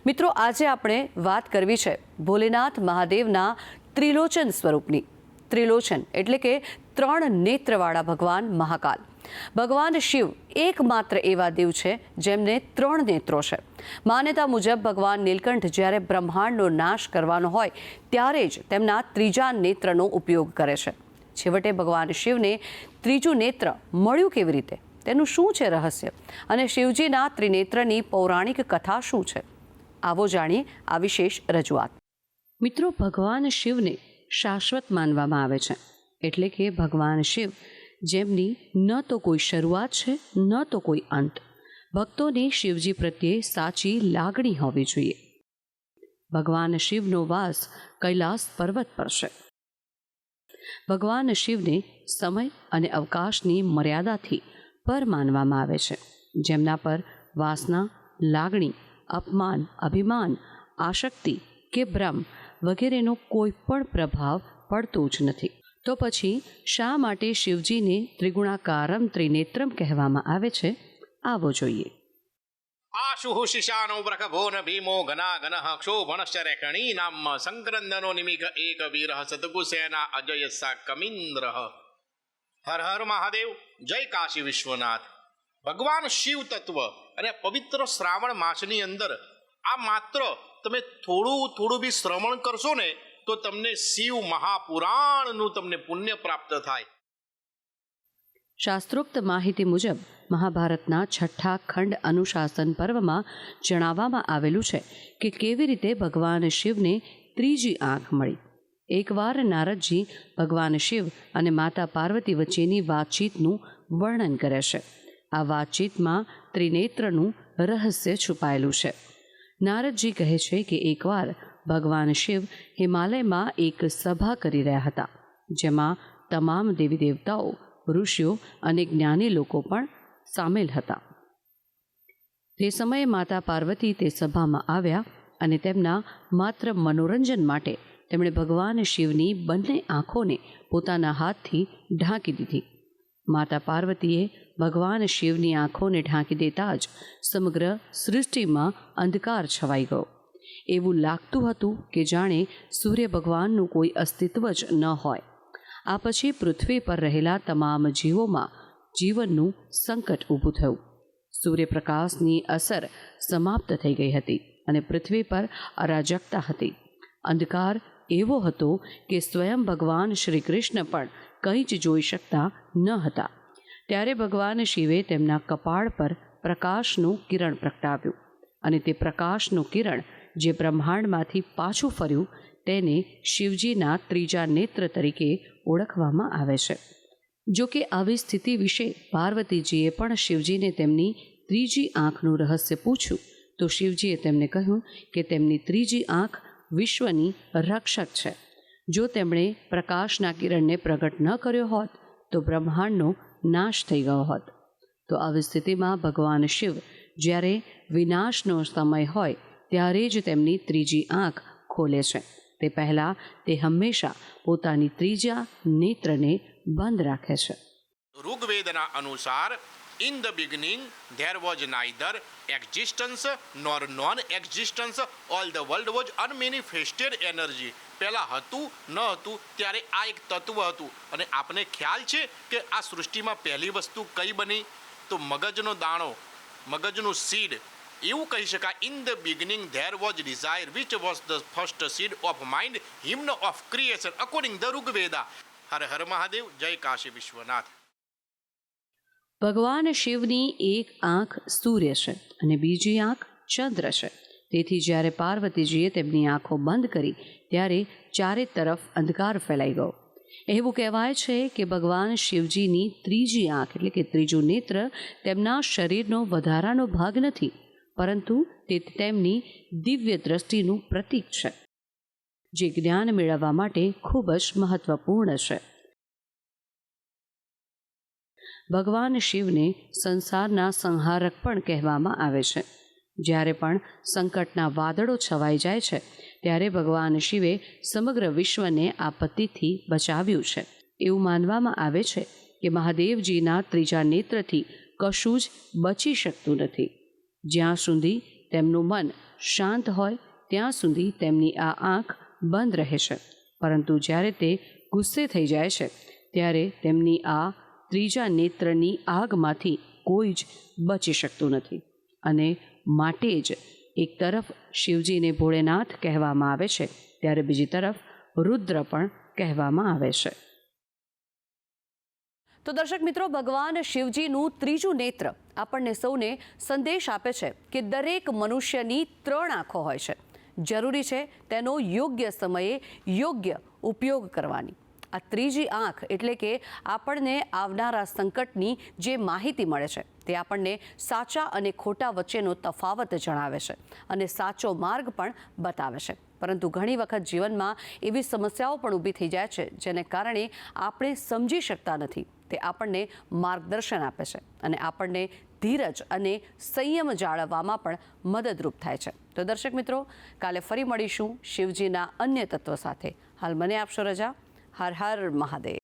મિત્રો, આજે આપણે વાત કરવી છે ભોલેનાથ મહાદેવના ત્રિલોચન સ્વરૂપની. ત્રિલોચન એટલે કે ત્રણ નેત્રવાળા ભગવાન મહાકાલ. ભગવાન શિવ એકમાત્ર એવા દેવ છે જેમને ત્રણ નેત્રો છે. માન્યતા મુજબ ભગવાન નીલકંઠ જ્યારે બ્રહ્માંડનો નાશ કરવાનો હોય ત્યારે જ તેમના ત્રીજા નેત્રનો ઉપયોગ કરે છે. છેવટે ભગવાન શિવને ત્રીજું નેત્ર મળ્યું કેવી રીતે? તેનું શું છે રહસ્ય? અને શિવજીના ત્રિનેત્રની પૌરાણિક કથા શું છે? આવો જાણીએ આ વિશેષ રજૂઆત. મિત્રો, ભગવાન શિવને શાશ્વત માનવામાં આવે છે. એટલે કે ભગવાન શિવ જેમની ન તો કોઈ શરૂઆત છે ન તો કોઈ અંત. ભક્તોની શિવજી પ્રત્યે સાચી લાગણી હોવી જોઈએ. ભગવાન શિવનો વાસ કૈલાસ પર્વત પર છે. ભગવાન શિવને સમય અને અવકાશની મર્યાદાથી પર માનવામાં આવે છે, જેમના પર વાસના, લાગણી, અપમાન, અભિમાન, આસક્તિ કે ભ્રમ વગેરેનો કોઈ પણ પ્રભાવ પડતો જ નથી. તો પછી શા માટે શિવજીને ત્રિગુણાકારમ ત્રિનેત્રમ કહેવામાં આવે છે? આવો જોઈએ. આશુઃ શિશાનો વ્રખભોન ભીમો ઘનાઘનઃ ક્ષોભણશ્ચરેખણી નામ સંક્રંદનો નિમિઘ એક વીરઃ સતકુસેના અજય સા કમિન્દ્રઃ. હર હર મહાદેવ, જય કાશી વિશ્વનાથ. ભગવાન શિવ તત્વ અને પવિત્ર શ્રાવણ માસની અંદર આ માત્ર તમે થોડું બી શ્રવણ કરશો ને તો તમને શિવ મહાપુરાણનું તમને પુણ્ય પ્રાપ્ત થાય. શાસ્ત્રોક્ત માહિતી મુજબ મહાભારતના 6ઠા ખંડ અનુશાસન પર્વમાં જણાવવામાં આવેલું છે કે કેવી રીતે ભગવાન શિવને ત્રીજી આંખ મળી. એકવાર નારદજી ભગવાન શિવ અને માતા પાર્વતી વચ્ચેની વાતચીતનું વર્ણન કરે છે. આ વાતચીતમાં ત્રિનેત્રનું રહસ્ય છુપાયેલું છે. નારદજી કહે છે કે એકવાર ભગવાન શિવ હિમાલયમાં એક સભા કરી રહ્યા હતા, જેમાં તમામ દેવી દેવતાઓ, ઋષિઓ અને જ્ઞાની લોકો પણ સામેલ હતા. તે સમયે માતા પાર્વતી તે સભામાં આવ્યા અને તેમના માત્ર મનોરંજન માટે તેમણે ભગવાન શિવની બંને આંખોને પોતાના હાથથી ઢાંકી દીધી. માતા પાર્વતીએ ભગવાન શિવની આંખોને ઢાંકી દેતા જ સમગ્ર સૃષ્ટિમાં અંધકાર છવાઈ ગયો. એવું લાગતું હતું કે જાણે સૂર્ય ભગવાનનું કોઈ અસ્તિત્વ જ ન હોય. આ પછી પૃથ્વી પર રહેલા તમામ જીવોમાં જીવનનું સંકટ ઊભું થયું. સૂર્યપ્રકાશની અસર સમાપ્ત થઈ ગઈ હતી અને પૃથ્વી પર અરાજકતા હતી. અંધકાર એવો હતો કે સ્વયં ભગવાન શ્રી કૃષ્ણ પણ કંઈ જ જોઈ શકતા ન હતા. ત્યારે ભગવાન શિવે તેમના કપાળ પર પ્રકાશનું કિરણ પ્રગટાવ્યું અને તે પ્રકાશનું કિરણ જે બ્રહ્માંડમાંથી પાછું ફર્યું તેને શિવજીના ત્રીજા નેત્ર તરીકે ઓળખવામાં આવે છે. જો કે આવી સ્થિતિ વિશે પાર્વતીજીએ પણ શિવજીને તેમની ત્રીજી આંખનું રહસ્ય પૂછ્યું તો શિવજીએ તેમને કહ્યું કે તેમની ત્રીજી આંખ વિશ્વની રક્ષક છે. જો તેમણે પ્રકાશના કિરણને પ્રગટ ન કર્યો હોત તો બ્રહ્માંડનો નાશ થઈ ગયો હોત. તો આવી સ્થિતિમાં ભગવાન શિવ જ્યારે વિનાશનો સમય હોય ત્યારે જ તેમની ત્રીજી આંખ ખોલે છે. તે પહેલાં તે હંમેશા પોતાની ત્રીજા નેત્રને બંધ રાખે છે. ઋગ્વેદના અનુસાર in the beginning there was neither existence nor non existence, all the world was unmanifested energy. પહેલાં હતું ન હતું ત્યારે આ એક તત્વ હતું. અને આપને ખ્યાલ છે કે આ સૃષ્ટિમાં પહેલી વસ્તુ કઈ બની? તો મગજનો દાણો, મગજનું સીડ. એવું કહી શકાય, in the beginning there was desire which was the first seed of mind, hymn of creation according the Rigveda. Har Har Mahadev, જય કાશી વિશ્વનાથ. ભગવાન શિવની એક આંખ સૂર્ય છે અને બીજી આંખ ચંદ્ર છે. તેથી જ્યારે પાર્વતીજીએ તેમની આંખો બંધ કરી ત્યારે ચારે તરફ અંધકાર ફેલાઈ ગયો. એવું કહેવાય છે કે ભગવાન શિવજીની ત્રીજી આંખ એટલે કે ત્રીજું નેત્ર તેમના શરીરનો વધારાનો ભાગ નથી, પરંતુ તે તેમની દિવ્ય દ્રષ્ટિનું પ્રતીક છે, જે જ્ઞાન મેળવવા માટે ખૂબ જ મહત્વપૂર્ણ છે. ભગવાન શિવને સંસારના સંહારક પણ કહેવામાં આવે છે. જ્યારે પણ સંકટના વાદળો છવાઈ જાય છે ત્યારે ભગવાન શિવે સમગ્ર વિશ્વને આપત્તિથી બચાવ્યું છે. એવું માનવામાં આવે છે કે મહાદેવજીના ત્રીજા નેત્રથી કશું જ બચી શકતું નથી. જ્યાં સુધી તેમનું મન શાંત હોય ત્યાં સુધી તેમની આ આંખ બંધ રહે છે, પરંતુ જ્યારે તે ગુસ્સે થઈ જાય છે ત્યારે તેમની આ ત્રીજા નેત્રની આગમાંથી કોઈ જ બચી શકતું નથી. અને માટે જ એક તરફ શિવજીને ભોળેનાથ કહેવામાં આવે છે, ત્યારે બીજી તરફ રુદ્ર પણ કહેવામાં આવે છે. તો દર્શક મિત્રો, ભગવાન શિવજીનું ત્રીજું નેત્ર આપણને સૌને સંદેશ આપે છે કે દરેક મનુષ્યની 3 આંખો હોય છે. જરૂરી છે તેનો યોગ્ય સમયે યોગ્ય ઉપયોગ કરવાની. આ ત્રીજી આંખ એટલે કે આપણને આવનારા સંકટની જે માહિતી મળે છે તે આપણને સાચા અને ખોટા વચ્ચેનો તફાવત જણાવે છે અને સાચો માર્ગ પણ બતાવે છે. પરંતુ ઘણી વખત જીવનમાં એવી સમસ્યાઓ પણ ઊભી થઈ જાય છે જેને કારણે આપણે સમજી શકતા નથી. તે આપણને માર્ગદર્શન આપે છે અને આપણને ધીરજ અને સંયમ જાળવવામાં પણ મદદરૂપ થાય છે. તો દર્શક મિત્રો, કાલે ફરી મળીશું શિવજીના અન્ય તત્વ સાથે. હાલ મને આપશો રજા. હર હર મહાદેવ.